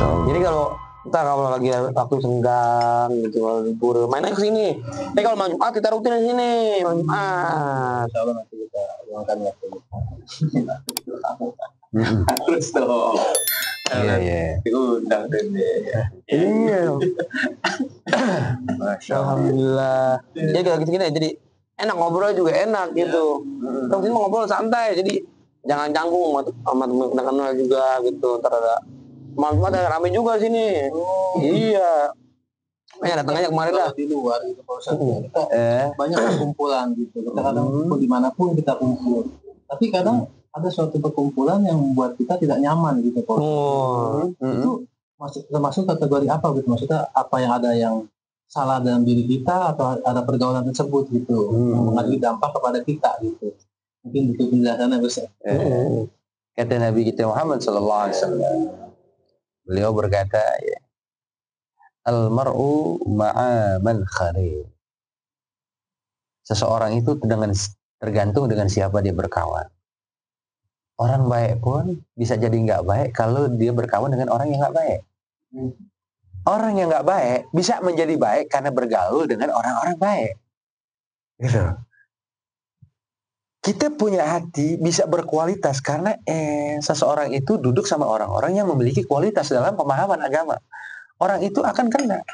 Masya Allah. Jadi kalau lagi waktu senggang gitu, kalau libur main aja ke sini. Tapi kalau malam Jumat kita rutin di sini, malam Jumat. Insyaallah nanti kita luangkan waktu. Terus dong. Iya. Diundang deh. Iya. Masya Allah. Alhamdulillah. Jadi kalau gini jadi enak, ngobrol juga enak gitu. Terus sini mau ngobrol santai, jadi jangan canggung sama teman-teman juga gitu. Ntar ada malam ada rame juga sini. Iya. Datang aja kemarin dah. Di luar gitu Pak Ustadz. Kita banyak perkumpulan gitu. Kita kadang dimanapun kita kumpul. Tapi kadang ada suatu perkumpulan yang membuat kita tidak nyaman gitu Pak Ustadz. Itu termasuk kategori apa gitu? Maksudnya apa yang ada yang salah dalam diri kita atau ada pergaulan tersebut gitu yang mengalami dampak kepada kita gitu. Mungkin itu penjelasannya besar. Kata Nabi kita Muhammad sallallahu alaihi wasallam, beliau berkata, ya, al-mar'u ma'a man kharil. Seseorang itu tergantung dengan siapa dia berkawan. Orang baik pun bisa jadi nggak baik kalau dia berkawan dengan orang yang nggak baik. Orang yang nggak baik bisa menjadi baik karena bergaul dengan orang-orang baik. Gitu. Kita punya hati bisa berkualitas karena seseorang itu duduk sama orang-orang yang memiliki kualitas dalam pemahaman agama. Orang itu akan kena.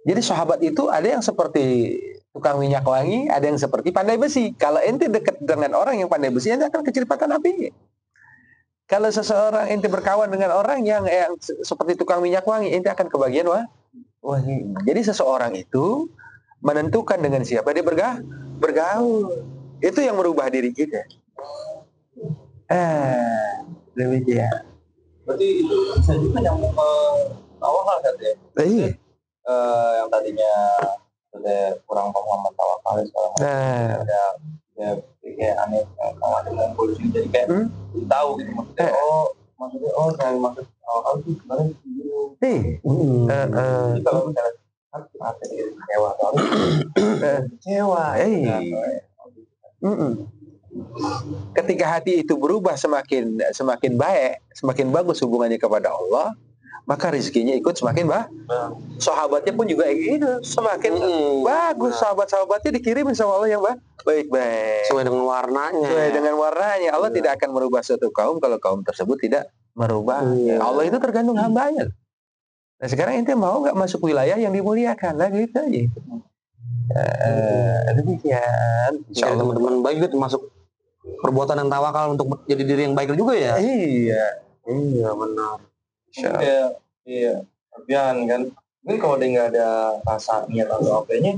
Jadi sahabat itu ada yang seperti tukang minyak wangi, ada yang seperti pandai besi. Kalau ente dekat dengan orang yang pandai besi, ente akan keceripatan api. Kalau seseorang ente berkawan dengan orang yang seperti tukang minyak wangi, ente akan kebagian wangi. Jadi seseorang itu menentukan dengan siapa dia bergaul. Itu yang merubah diri kita. Demikian. Berarti itu bisa juga nyambung ke tawakal kan ya? Iya. Yang tadinya kurang pemahaman tawakal sekarang ada ya kayak aneh kawan dengan polisi jadi kayak tahu gitu maksudnya dari maksud tawakal itu sebenarnya kalau misalnya kecewa ketika hati itu berubah semakin baik, semakin bagus hubungannya kepada Allah, maka rezekinya ikut semakin sahabatnya pun juga gitu, semakin bagus sahabat-sahabatnya dikirimin sama Allah yang baik-baik. Sesuai dengan warnanya. Allah tidak akan merubah suatu kaum kalau kaum tersebut tidak merubahnya. Allah itu tergantung hambanya. Nah sekarang ente mau nggak masuk wilayah yang dimuliakan? Nah gitu aja. Demikian. Insyaallah teman-teman baik itu masuk perbuatan yang tawakal untuk jadi diri yang baik juga ya. Iya benar. Iya. Kemudian kan, mungkin kalau dia nggak ada rasa niat atau apanya,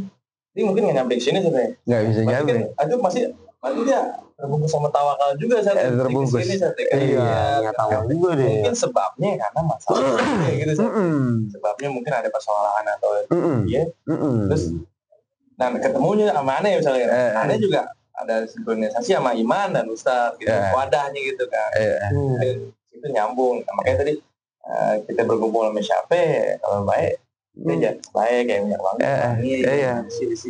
dia mungkin nggak nyampe sini sebenarnya. Nggak bisa nyampe. Itu masih dia terbungkus sama tawakal juga saat terbungkus. Iya, tahu juga deh. Mungkin sebabnya karena masalah kayak gitu. Sebabnya mungkin ada persoalan atau terus nah ketemunya sama aneh misalnya. Aneh juga ada sinkronisasi sama iman dan ustaz gitu, wadahnya gitu kan. Itu nyambung. Makanya tadi kita berkumpul sama siapa kalau baik dia baik kayak minyak wangi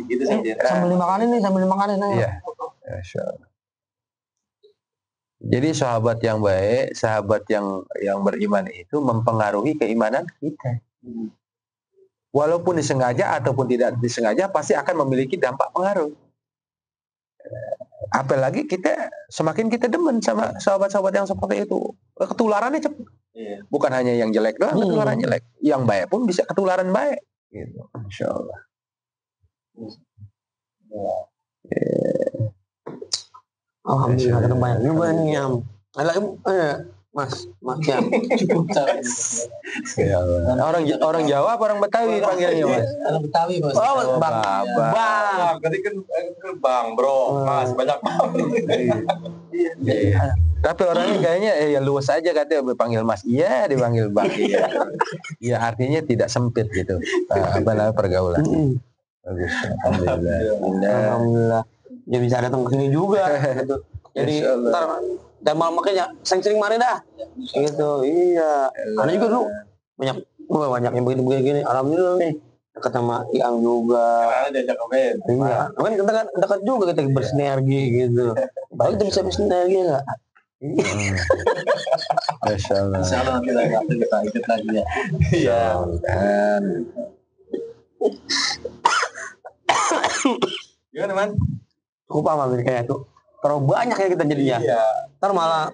gitu saja. Sambil dimakanin Iya. Jadi sahabat yang baik, sahabat yang beriman itu mempengaruhi keimanan kita. Walaupun disengaja ataupun tidak disengaja pasti akan memiliki dampak pengaruh. Apalagi semakin kita demen sama sahabat-sahabat yang seperti itu, ketularannya cepat. Bukan hanya yang jelek doang ketularan jelek, yang baik pun bisa ketularan baik. Gitu. Insyaallah. Alhamdulillah ada banyak juga nih yang ada Mas Yam. Orang Jawa apa orang Betawi panggilnya Mas? Orang Betawi Mas. Bang. Tadi kan Bang, Bro. Mas banyak banget. Iya. Tapi orangnya kayaknya ya luas aja katanya dipanggil Mas. Iya, dipanggil Bang. Iya. Ya artinya tidak sempit gitu. Pergaulan. Bagus. Alhamdulillah. Ya bisa datang ke sini juga gitu. Jadi ntar dan malam makanya sering-sering mari dah. Gitu. Iya. Karena juga dulu banyak yang begini-begini. Alhamdulillah nih dekat sama Iang juga. Karena diajak komen. Iya. Kan kita kan dekat juga kita bersinergi gitu. Baik kita bisa bersinergi enggak? Masya Allah. Insya Allah nanti kita ikut lagi ya. Iya. Gimana man? Cukup apa kayaknya tuh. Terlalu banyak ya kita jadinya. Iya. Ntar malah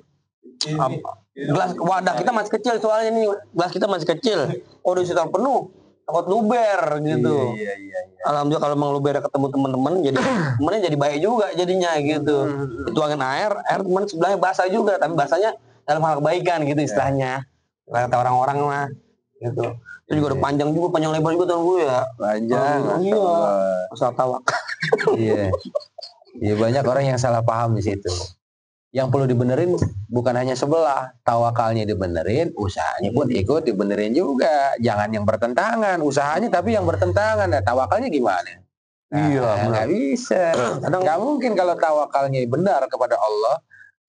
Ini, gelas wadah kita masih kecil soalnya nih, gelas kita masih kecil. Udah sudah penuh, takut luber gitu. Iya. Alhamdulillah kalau emang luber ketemu teman-teman jadi temennya jadi baik juga jadinya gitu. Tuangin air teman sebelahnya basah juga, tapi basahnya dalam hal kebaikan gitu istilahnya. Kata orang-orang mah gitu. Itu juga udah panjang lebar juga tahun gue ya. Panjang. Iya. Asal tawakal. Iya. Iya, banyak orang yang salah paham di situ. Yang perlu dibenerin bukan hanya sebelah, tawakalnya dibenerin, usahanya pun ikut dibenerin juga. Jangan yang bertentangan, usahanya tapi yang bertentangan. Nah, tawakalnya gimana? Nah, Iya, nggak bisa. Nggak mungkin kalau tawakalnya benar kepada Allah,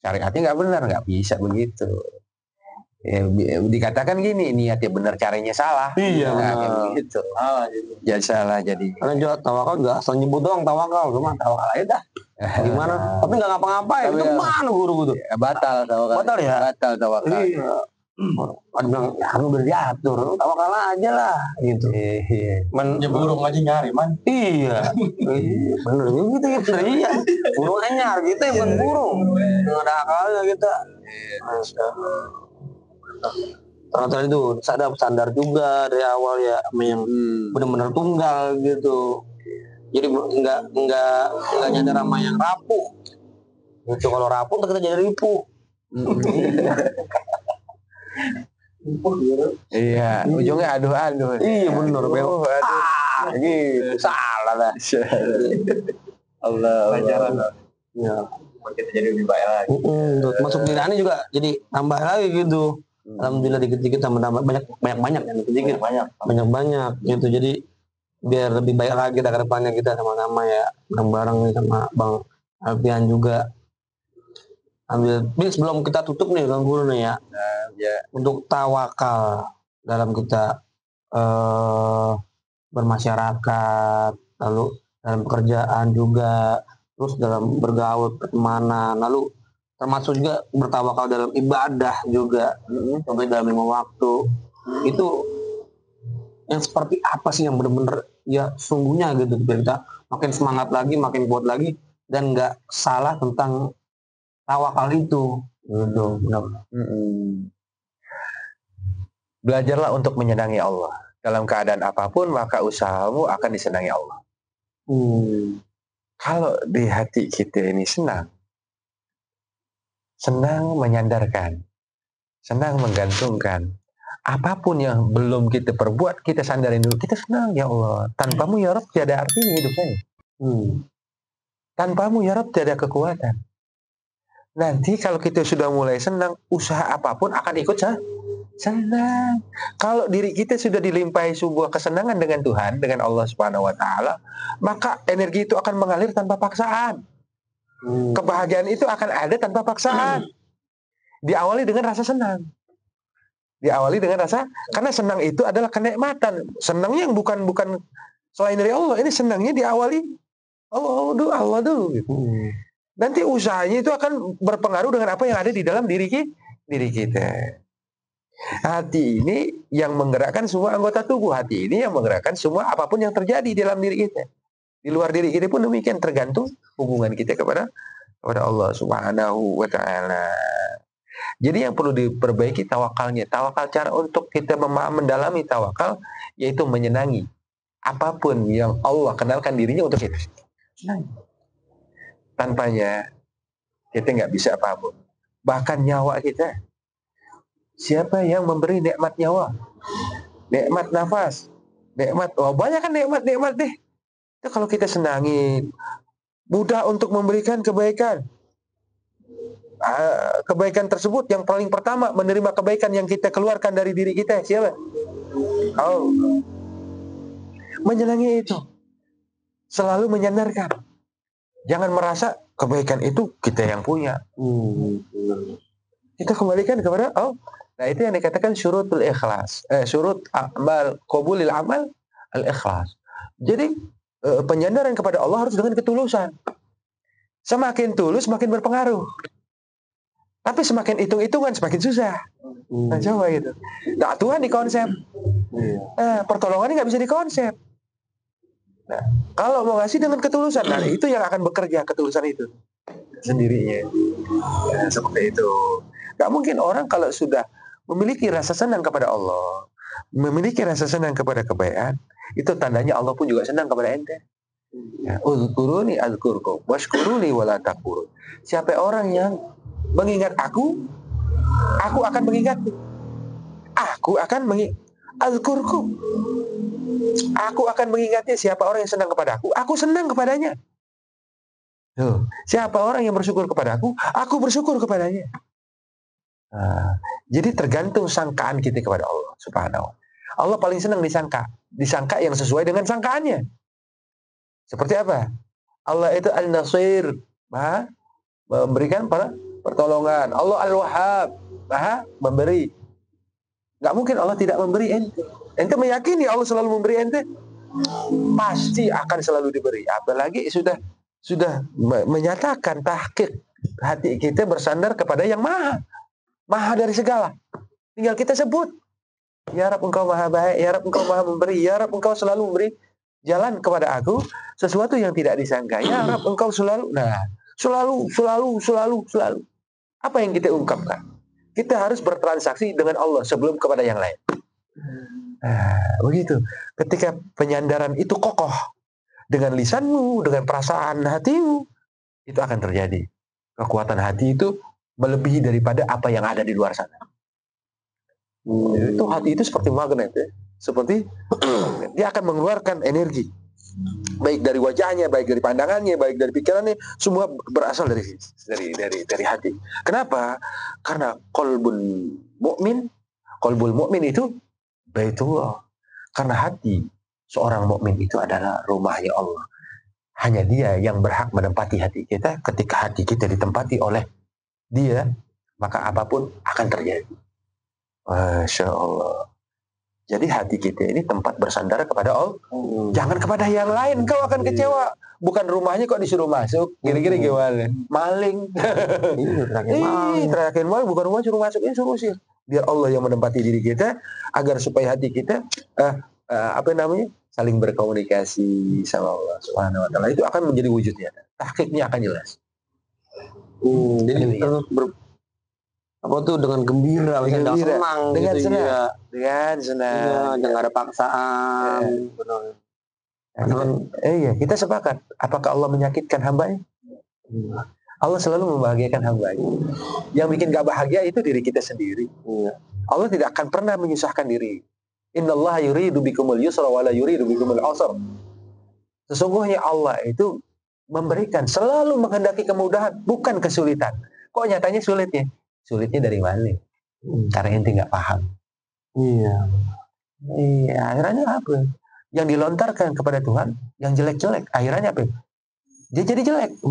syariatnya nggak benar, nggak bisa begitu. Ya, dikatakan gini, niatnya benar, caranya salah. Iya, nah, benar. kayak begitu. Jadi salah jadi. Karena juga tawakal juga asal nyebut doang tawakal, cuma tawakal aja dah. Gimana? Tapi nggak ngapa-ngapain, Tapi itu ya- mana guru gitu. Batal tawakal. Batal ya? Batal tawakal. Iya. Ada bilang, ya kan udah diatur, tawakal aja lah, gitu. Iya. Ya burung aja nyari man. Iya, bener gitu ya, bener iya. Burung anyar kita yang bukan burung, nggak ada akalnya kita. Ternyata itu sadar juga dari awal ya, sama yang benar-benar tunggal gitu. Jadi nggak nyadar sama yang rapuh. Gitu kalau rapuh kita jadi ripuh. Iya, ujungnya aduh-aduh. Iya bener, Aduh, gitu salah dah. Allah. Pelajaran. Ya. Kita jadi lebih baik lagi. Masuk pilihannya juga jadi tambah lagi gitu. Alhamdulillah dikit-dikit tambah banyak ya dikit-dikit banyak gitu. Jadi biar lebih baik lagi kita ke depannya, kita sama-sama ya bareng-bareng nih sama Bang Alfian juga. Ini sebelum kita tutup nih Bang Guru nih ya. Ya. Untuk tawakal dalam kita bermasyarakat, lalu dalam pekerjaan juga, terus dalam bergaul pertemanan, lalu termasuk juga bertawakal dalam ibadah juga, sampai dalam 5 waktu. Itu yang seperti apa sih yang benar-benar ya sungguhnya gitu, biar kita makin semangat lagi, makin kuat lagi, dan nggak salah tentang tawakal itu gitu. Belajarlah untuk menyenangi Allah. Dalam keadaan apapun maka usahamu akan disenangi Allah. Kalau di hati kita ini senang menyandarkan, senang menggantungkan, apapun yang belum kita perbuat, kita sandarin dulu. Kita senang, ya Allah. Tanpamu ya Rabb tiada artinya hidup saya. Tanpamu ya Rabb tiada kekuatan. Nanti kalau kita sudah mulai senang, usaha apapun akan ikut senang. Kalau diri kita sudah dilimpahi sebuah kesenangan dengan Tuhan, dengan Allah Subhanahu wa taala, maka energi itu akan mengalir tanpa paksaan. Kebahagiaan itu akan ada tanpa paksaan. Diawali dengan rasa senang. Diawali dengan rasa, karena senang itu adalah kenikmatan. Senangnya yang bukan selain dari Allah. Ini senangnya diawali Allah dulu. Gitu. Nanti usahanya itu akan berpengaruh dengan apa yang ada di dalam diri kita. Hati ini yang menggerakkan semua anggota tubuh. Hati ini yang menggerakkan semua apapun yang terjadi di dalam diri kita. Di luar diri kita pun demikian, tergantung hubungan kita kepada Allah Subhanahu wa taala. Jadi yang perlu diperbaiki tawakalnya. Tawakal, cara untuk kita mendalami tawakal yaitu menyenangi apapun yang Allah kenalkan dirinya untuk kita. Tanpanya kita nggak bisa apapun. Bahkan nyawa kita. Siapa yang memberi nikmat nyawa? Nikmat nafas. Banyak kan nikmat deh. Itu kalau kita senangi, mudah untuk memberikan kebaikan. Kebaikan tersebut yang paling pertama menerima kebaikan yang kita keluarkan dari diri kita. Siapa? Menyenangi itu. Selalu menyandarkan. Jangan merasa kebaikan itu kita yang punya. Kita kembalikan kepada Allah. Nah itu yang dikatakan syurutul ikhlas. Syurut amal, qabulil amal, al-ikhlas. Jadi penyandaran kepada Allah harus dengan ketulusan. Semakin tulus, makin berpengaruh. Tapi semakin hitung-hitungan semakin susah. Nah, coba gitu. Nah, Tuhan dikonsep. Pertolongannya nggak bisa dikonsep. Nah, kalau mau ngasih dengan ketulusan, nah itu yang akan bekerja ketulusan itu sendirinya. Ya, seperti itu. Gak mungkin orang kalau sudah memiliki rasa senang kepada Allah, memiliki rasa senang kepada kebaikan, itu tandanya Allah pun juga senang kepada ente. Ya, uzkuruni azkurkum washkuruli wala takfurun. Siapa orang yang mengingat aku akan mengingatmu. Aku akan azkurkum. Aku akan mengingatnya. Siapa orang yang senang kepada aku senang kepadanya. Tuh. Siapa orang yang bersyukur kepada aku bersyukur kepadanya. Nah, jadi tergantung sangkaan kita kepada Allah Subhanahu wa ta'ala. Allah paling senang disangka yang sesuai dengan sangkaannya. Seperti apa? Allah itu Al-Nasir, Maha memberikan pertolongan. Allah Al-Wahhab, Maha memberi. Gak mungkin Allah tidak memberi ente. Ente meyakini Allah selalu memberi ente, pasti akan selalu diberi. Apalagi sudah menyatakan tahqiq hati kita bersandar kepada yang maha dari segala. Tinggal kita sebut, ya Rabb engkau maha baik, ya Rabb engkau maha memberi, ya Rabb engkau selalu memberi jalan kepada aku sesuatu yang tidak disangka, ya Rabb engkau selalu. Nah, selalu. Apa yang kita ungkapkan? Kita harus bertransaksi dengan Allah sebelum kepada yang lain. Nah, begitu. Ketika penyandaran itu kokoh dengan lisanmu, dengan perasaan hatimu, itu akan terjadi. Kekuatan hati itu melebihi daripada apa yang ada di luar sana. Itu hati itu seperti magnet, ya. Seperti dia akan mengeluarkan energi, baik dari wajahnya, baik dari pandangannya, baik dari pikirannya, semua berasal dari hati. Kenapa? Karena qalbul mukmin itu baitullah. Karena hati seorang mukmin itu adalah rumahnya Allah. Hanya Dia yang berhak menempati hati kita. Ketika hati kita ditempati oleh Dia, maka apapun akan terjadi. Masya Allah. Jadi hati kita ini tempat bersandar kepada Allah. Jangan kepada yang lain, kau akan kecewa. Bukan rumahnya kok disuruh masuk. Kira-kira gimana? Maling. Terakhir maling, bukan rumah suruh masuk, ini suruh usir. Biar Allah yang menempati diri kita, agar supaya hati kita saling berkomunikasi sama Allah Subhanahu wa ta'ala. Itu akan menjadi wujudnya. Tahqiqnya akan jelas. Jadi terus dengan gembira, dengan senang, dengan gitu, senang, ya. Dengan senang, jangan ada paksaan. Benar. Iya, kita sepakat. Apakah Allah menyakitkan hambanya? Allah selalu membahagiakan hambanya. Yang bikin gak bahagia itu diri kita sendiri. Allah tidak akan pernah menyusahkan diri. Innallaha yuridu bikumul yusra wa la yuridu bikumul usra. Sesungguhnya Allah itu memberikan, selalu menghendaki kemudahan, bukan kesulitan. Kok nyatanya sulitnya? Sulitnya dari mana? Karena ente nggak paham. Iya, akhirnya apa? Yang dilontarkan kepada Tuhan, yang jelek-jelek, akhirnya apa? Dia jadi jelek.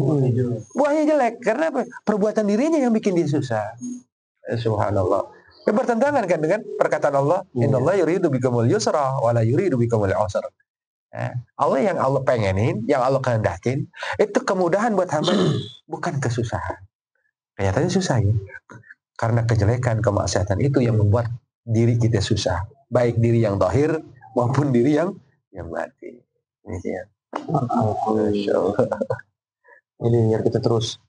Buahnya jelek. Karena apa? Perbuatan dirinya yang bikin dia susah. Subhanallah. Bertentangan kan dengan perkataan Allah, Innallaha yuridu bikumul yusra wa la yuridu bikumul usra. Allah yang Allah pengenin, yang Allah kehendakin, itu kemudahan buat hamba, bukan kesusahan. Kelihatannya susah, ya. Karena kejelekan, kemaksiatan itu yang membuat diri kita susah. Baik diri yang zahir maupun diri yang batin. Ini ya. Jadi biar kita terus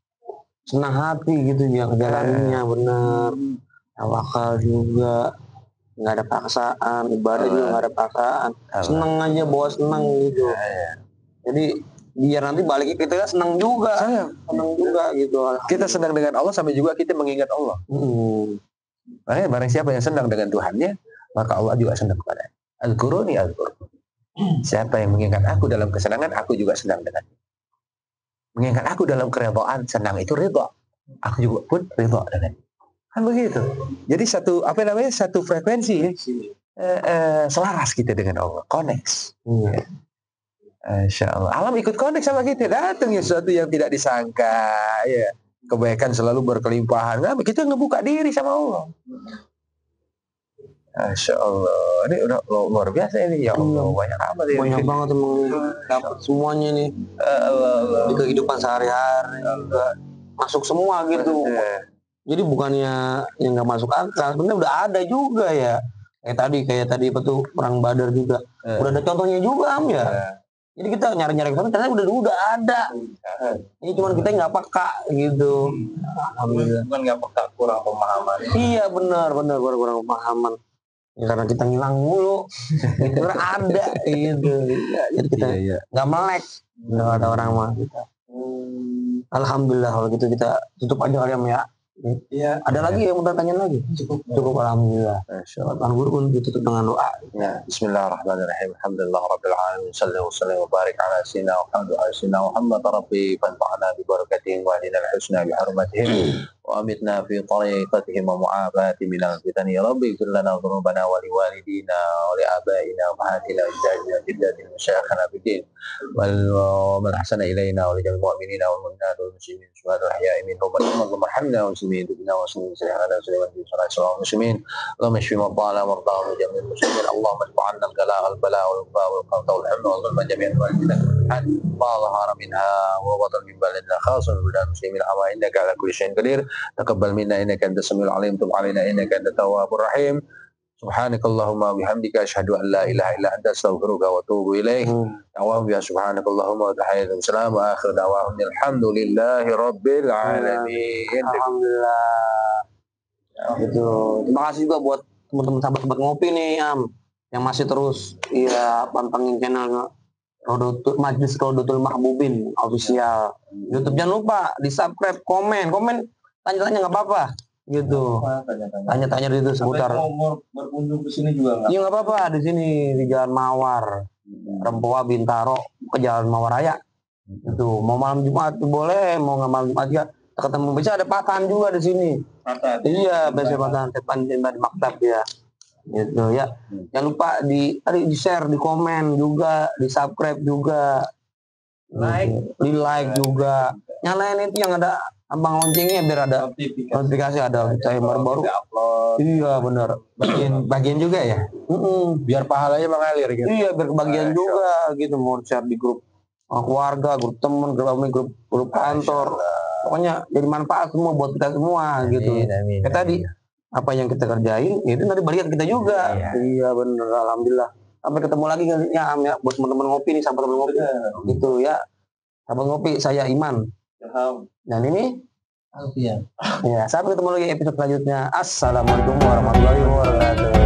senang hati gitu ya, jalannya benar. Tawakal juga, nggak ada paksaan, ibadah juga nggak ada paksaan. Senang aja, bawa senang gitu. Jadi biar nanti balik kita senang juga, senang juga gitu. Kita senang dengan Allah sampai juga kita mengingat Allah. Makanya barang siapa yang senang dengan Tuhannya, maka Allah juga senang kepada. Al-Quruni al-Qur'an. Siapa yang mengingat aku dalam kesenangan, aku juga senang dengannya. Mengingat aku dalam keridhaan, senang itu ridha. Aku juga pun ridha dengannya. Kan begitu. Jadi satu frekuensi, selaras kita dengan Allah, connect. Insya Allah. Alam ikut connect sama kita. Datang ya sesuatu yang tidak disangka, ya. Kebaikan selalu berkelimpahan. Nah, kita ngebuka diri sama Allah. Insya Allah. Ini udah luar biasa ini, ya Allah. Banyak amat ya. Banyak banget emang dapat semuanya nih. Di kehidupan sehari-hari juga masuk semua gitu. Jadi bukannya yang nggak masuk akal, sebenarnya udah ada juga ya. Kayak tadi apa tuh perang Badar juga. Udah ada contohnya juga ya. Jadi kita nyari-nyari ke sana ternyata udah ada. Ini cuman kita nggak peka gitu. Alhamdulillah. Bukan nggak peka, kurang pemahaman. Iya benar kurang pemahaman. Ya, karena kita ngilang mulu, itu ada gitu. Ya, jadi kita nggak melek. Nggak ada orang mah kita. Alhamdulillah kalau gitu kita tutup aja kali ya. Iya. Ada lagi yang mau tanya lagi? Cukup alhamdulillah. Tuan Guru pun ditutup dengan doa. Ya, bismillahirrahmanirrahim. Alhamdulillah rabbil alamin. Sallallahu alaihi wa barik ala sayyidina Muhammad rabbi fanfa'na bi barakatihim wa ahdina al-husna bi hurmatihim wa amitna fi tariqatihim wa mu'afati min al-fitan ya rabbi ighfir lana dhunubana wa li walidina wa li abaina wa ummahatina wa jadina jaddatina wa syakhana bid din wal man ahsana ilayna wa li jami'il mu'minina wal mu'minat wal muslimin wa al-ahya'i minhum wa marhamna wa muslimin bina wa sallallahu alaihi wa muslimin Allahumma shfi marḍana marḍahum wa jami'il muslimin Allahumma adfa 'anna al-ghala' wal bala' wal wafa wal qawta wal hamma wa dhulma jami'an wa ma dhahara minha wa batan min baladina khasan bil muslimin amma innaka ala kulli shay'in qadir taqabbal minna innaka antas samiul 'alim tub 'alaina innaka antat tawwabur rahim subhanakallahumma bihamdika asyhadu an la ilaha illa anta astaghfiruka wa atubu ilaik wa biya subhanakallahumma wa tahiyyatu salam wa akhir da'wahum alhamdulillahi rabbil alamin. Alhamdulillah. Gitu. Terima kasih juga buat teman-teman sahabat ngopi nih yang masih terus pantengin channel Majelis Rodotul Mahbubin official YouTube. Jangan lupa di subscribe, komen tanya-tanya nggak apa-apa gitu. Tanya-tanya itu seputar. Mau berkunjung ke sini juga nggak? Iya nggak apa-apa, di sini di Jalan Mawar, Rempoa Bintaro ke Jalan Mawar Raya. Itu mau malam Jumat boleh, mau nggak malam Jumat ya ketemu. Bisa ada patahan juga di sini. Iya, biasa patahan depan di maktab ya. Gitu ya. Jangan lupa di share, di komen juga, di subscribe juga. Di like juga. Nyalain itu yang ada abang loncengnya biar ada notifikasi ada timer baru. Iya benar. Bagian juga ya. Biar pahalanya mengalir gitu. Iya biar kebagian juga gitu. Mau share di grup keluarga, grup teman, grup kantor. Pokoknya jadi manfaat semua buat kita semua gitu. Kayak tadi apa yang kita kerjain itu nanti balikan kita juga. Iya benar, alhamdulillah. Sampai ketemu lagi ya buat teman-teman ngopi nih, sahabat ngopi gitu ya. Sahabat ngopi, saya Iman. Dan ini Alfian. Ya, sampai ketemu lagi episode selanjutnya. Assalamualaikum warahmatullahi wabarakatuh.